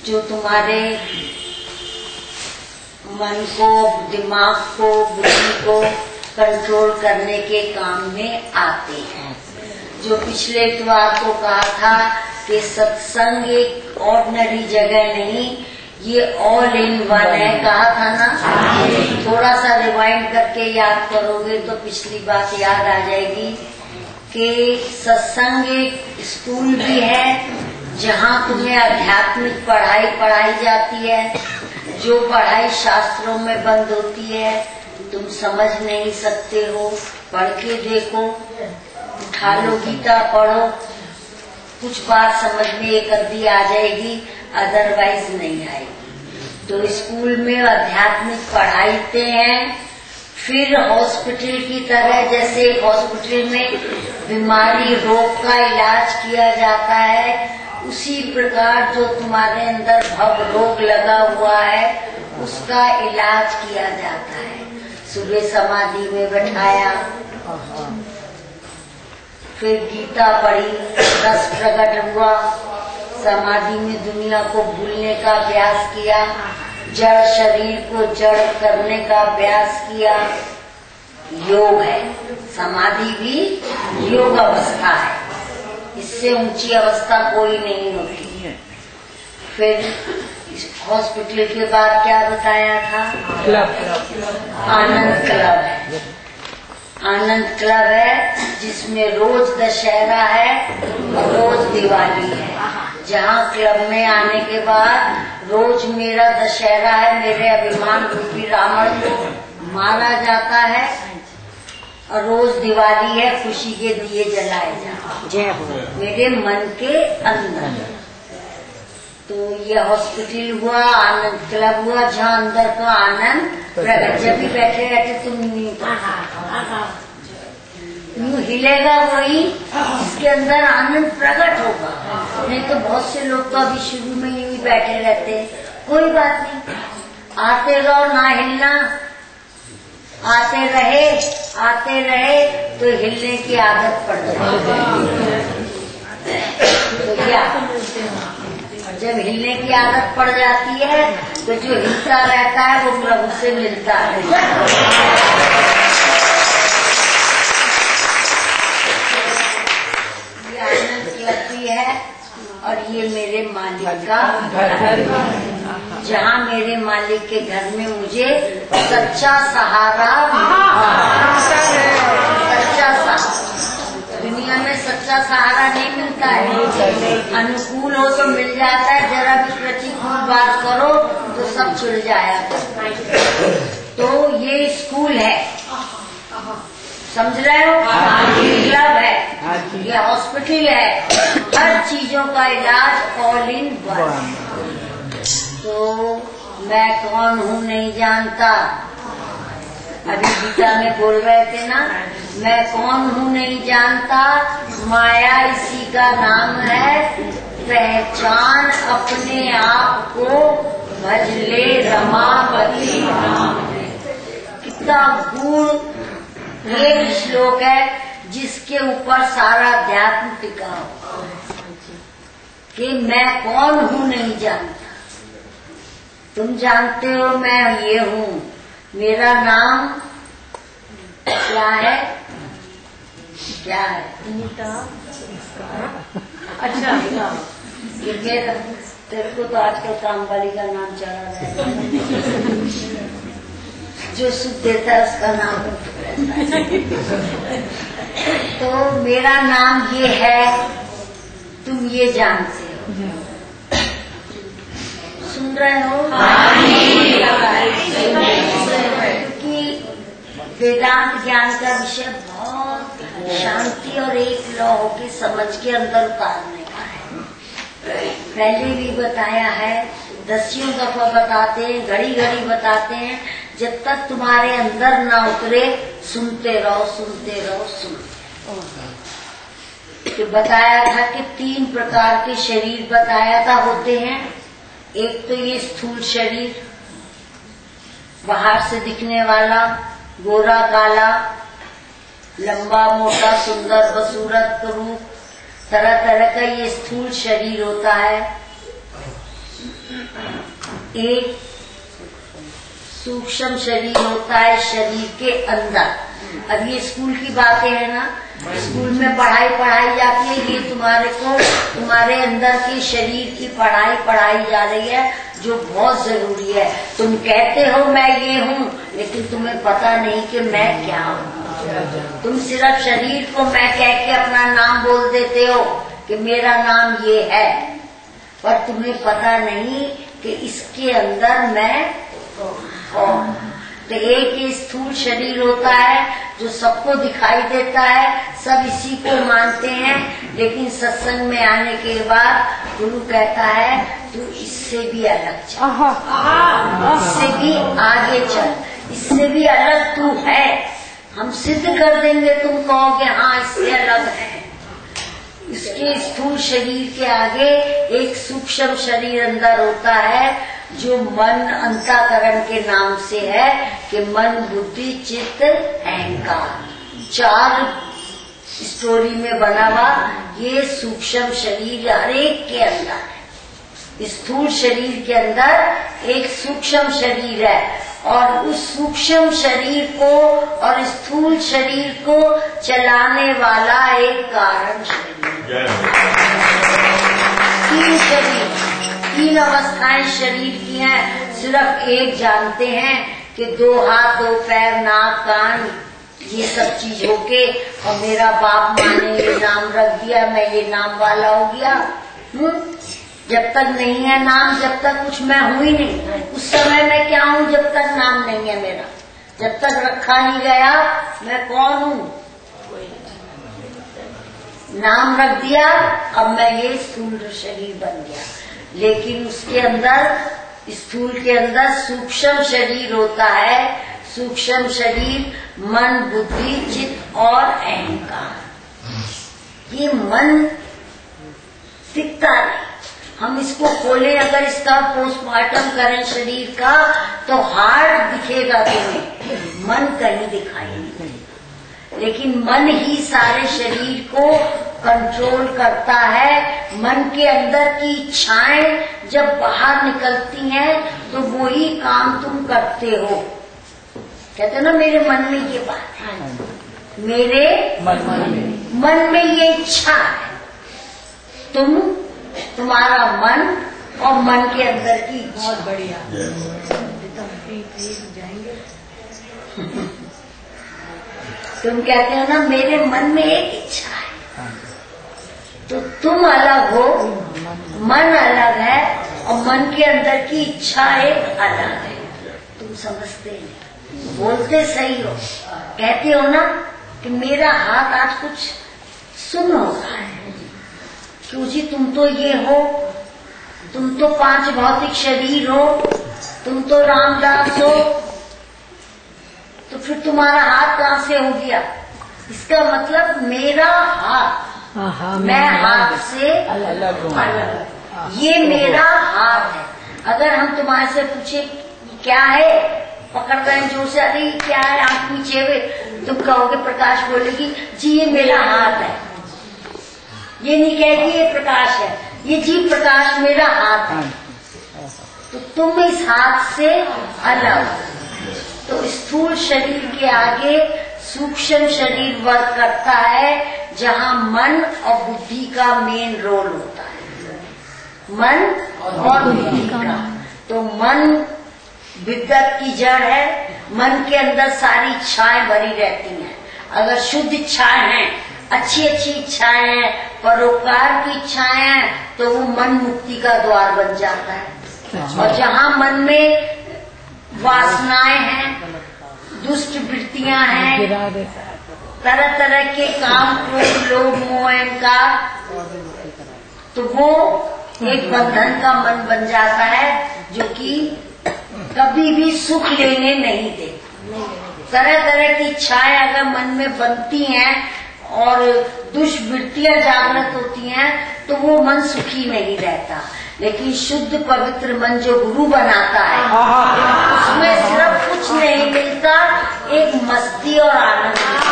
जो तुम्हारे मन को, दिमाग को, बुद्धि को कंट्रोल करने के काम में आते हैं। जो पिछले इतवार को कहा था कि सत्संग एक ऑर्डिनरी जगह नहीं, ये ऑल इन वन है, कहा था ना। थोड़ा सा रिवाइंड करके याद करोगे तो पिछली बात याद आ जाएगी कि सत्संग एक स्कूल भी है जहाँ तुम्हें आध्यात्मिक पढ़ाई पढ़ाई जाती है। जो पढ़ाई शास्त्रों में बंद होती है तुम समझ नहीं सकते हो, पढ़ के देखो, उठा लो गीता पढ़ो, कुछ बात समझ में एक अद्धी आ जाएगी, अदरवाइज नहीं आएगी। तो स्कूल में आध्यात्मिक पढ़ाते हैं। फिर हॉस्पिटल की तरह, जैसे हॉस्पिटल में बीमारी रोग का इलाज किया जाता है, उसी प्रकार जो तुम्हारे अंदर भव रोग लगा हुआ है उसका इलाज किया जाता है। सुबह समाधि में बैठाया, फिर गीता पढ़ी, रस प्रकट हुआ, समाधि में दुनिया को भूलने का अभ्यास किया, जड़ शरीर को जड़ करने का अभ्यास किया। योग है, समाधि भी योग अवस्था है, इससे ऊंची अवस्था कोई नहीं होती है। फिर हॉस्पिटल के बाद क्या बताया था? आनंद क्लब है। आनंद क्लब है जिसमें रोज दशहरा है और रोज दिवाली है। जहाँ क्लब में आने के बाद रोज मेरा दशहरा है, मेरे अभिमान रूपी रावण को मारा जाता है, और रोज दिवाली है, खुशी के दिए जलाए जाते हैं मेरे मन के अंदर। तो ये हॉस्पिटल हुआ, आनंद क्लब हुआ, जहाँ अंदर का आनंद प्रकट। जब भी बैठे रहते तुम यूँ हिलेगा वही इसके अंदर आनंद प्रकट होगा। नहीं तो बहुत से लोग तो अभी शुरू में यूँ ही बैठे रहते हैं, कोई बात नहीं, आते रहो, ना हिलना, आते रहे तो हिलने की आदत पड़ जाती है। तो क्या जब हिलने की आदत पड़ जाती है तो जो हिलता रहता है वो प्रभु से मिलता है। ये आनंद लगती है और ये मेरे मालिक का घर, जहाँ मेरे मालिक के घर में मुझे सच्चा सहारा, सच्चा सहारा। दुनिया में सच्चा सहारा नहीं मिलता है, अनुकूल हो तो मिल जाता है, जरा भी प्रतिकूल बात करो तो सब चुल जाया। तो ये स्कूल है, समझ रहे हो? क्लब है, ये हॉस्पिटल है, हर चीजों का इलाज ऑल इन वन। तो मैं कौन हूँ नहीं जानता, अभी गीता में बोल रहे थे ना, मैं कौन हूँ नहीं जानता, माया इसी का नाम है, पहचान अपने आप को, भज ले रमापति नाम है। कितना गूढ़ ये श्लोक है जिसके ऊपर सारा अध्यात्म टिका हो कि मैं कौन हूँ नहीं जानता। तुम जानते हो मैं ये हूँ, मेरा नाम क्या है? क्या है? अच्छा, तेरे को तो आजकल काम वाली का नाम चला रहा है, जो सुख देता है उसका नाम रहता है। तो मेरा नाम ये है, तुम ये जानते हो, सुन रहे हो? क्योंकि वेदांत ज्ञान का विषय बहुत शांति और एक लौ के समझ के अंदर उतारने का है। पहले भी बताया है, दसियों दफा बताते हैं, घड़ी घड़ी बताते हैं, जब तक तुम्हारे अंदर ना उतरे सुनते रहो, सुनते रहो, सुनते रहो। तो बताया था कि 3 प्रकार के शरीर बताया था होते हैं। एक तो ये स्थूल शरीर, बाहर से दिखने वाला, गोरा काला, लंबा मोटा सुंदर बसूरत रूप, तरह तरह का ये स्थूल शरीर होता है। एक सूक्ष्म शरीर होता है शरीर के अंदर। अब ये स्कूल की बातें है ना, स्कूल में पढ़ाई जाती है, ये तुम्हारे अंदर के शरीर की पढ़ाई जा रही है, जो बहुत जरूरी है। तुम कहते हो मैं ये हूँ, लेकिन तुम्हें पता नहीं कि मैं क्या हूँ। तुम सिर्फ शरीर को मैं कह के अपना नाम बोल देते हो कि मेरा नाम ये है, पर तुम्हें पता नहीं कि इसके अंदर मैं कौन। तो एक ही स्थूल शरीर होता है जो सबको दिखाई देता है, सब इसी को मानते हैं, लेकिन सत्संग में आने के बाद गुरु कहता है तू इससे भी अलग चल, इससे भी आगे चल, इससे भी अलग तू है। हम सिद्ध कर देंगे, तुम कहोगे हाँ इससे अलग है। इसके स्थूल शरीर के आगे एक सूक्ष्म शरीर अंदर होता है जो मन अंतःकरण के नाम से है कि मन, बुद्धि, चित्त, अहंकार, 4 स्टोरी में बना हुआ ये सूक्ष्म शरीर हर एक के अंदर है। स्थूल शरीर के अंदर एक सूक्ष्म शरीर है, और उस सूक्ष्म शरीर को और स्थूल शरीर को चलाने वाला एक कारण शरीर। 3 शरीर, 3 अवस्थाएं शरीर की हैं। सिर्फ एक जानते हैं कि 2 हाथ, 2 पैर, नाक, कान, ये सब चीज होके, और मेरा बाप माँ ने ये नाम रख दिया, मैं ये नाम वाला हो गया। जब तक नहीं है नाम, जब तक कुछ मैं हुई नहीं, उस समय मैं क्या हूँ जब तक नाम नहीं है मेरा, जब तक रखा नहीं गया मैं कौन हूँ। नाम रख दिया, अब मैं ये स्थूल शरीर बन गया, लेकिन उसके अंदर, स्थूल के अंदर सूक्ष्म शरीर होता है। सूक्ष्म शरीर मन, बुद्धि, चित्त और अहंकार। ये मन दिखता नहीं, हम इसको खोलें, अगर इसका पोस्टमार्टम करें शरीर का, तो हार्ट दिखेगा तुम्हें, मन कहीं दिखाई नहीं। लेकिन मन ही सारे शरीर को कंट्रोल करता है। मन के अंदर की इच्छाएं जब बाहर निकलती हैं तो वो ही काम तुम करते हो। कहते हो ना मेरे मन में ये बात है, मेरे मन में ये इच्छा है। तुम्हारा मन और मन के अंदर की इच्छा। बहुत बढ़िया। तुम कहते हो ना मेरे मन में एक इच्छा है, तो तुम अलग हो, मन अलग है, और मन के अंदर की इच्छा एक अलग है। तुम समझते नहीं, बोलते सही हो, कहते हो ना कि मेरा हाथ आज कुछ सुन हो रहा है, क्यों जी तुम तो ये हो, तुम तो 5 भौतिक शरीर हो, तुम तो रामदास हो, तो फिर तुम्हारा हाथ कहाँ से हो गया? इसका मतलब मेरा हाथ, मैं हाथ से अलग, ये मेरा हाथ है। अगर हम तुम्हारे से पूछे क्या है, पकड़ रहे जोर से, अरे क्या है, आंख पीछे हुए, तुम कहोगे, प्रकाश बोलेगी जी ये मेरा हाथ है। ये नहीं कहेगी ये प्रकाश है, ये जी प्रकाश मेरा हाथ है। तो तुम इस हाथ से अलग। तो स्थूल शरीर के आगे सूक्ष्म शरीर वर्क करता है, जहाँ मन और बुद्धि का मेन रोल होता है, मन और बुद्धि का। तो मन विद्वत की जड़ है, मन के अंदर सारी इच्छाएं भरी रहती हैं। अगर शुद्ध इच्छाएं हैं, अच्छी अच्छी इच्छाएं हैं, परोपकार की इच्छाएं हैं, तो वो मन मुक्ति का द्वार बन जाता है। और जहाँ मन में वासनाएं हैं, दुष्ट वृत्तियां हैं, तरह तरह के काम, क्रोध, लोभ, मोह, अहंकार, तो वो एक बंधन का मन बन जाता है, जो कि कभी भी सुख लेने नहीं दे। तरह तरह की इच्छाएं अगर मन में बनती हैं और दुष्वृत्तियां जागृत होती हैं, तो वो मन सुखी नहीं रहता। लेकिन शुद्ध पवित्र मन जो गुरु बनाता है, उसमें सिर्फ कुछ नहीं मिलता, एक मस्ती और आनंद।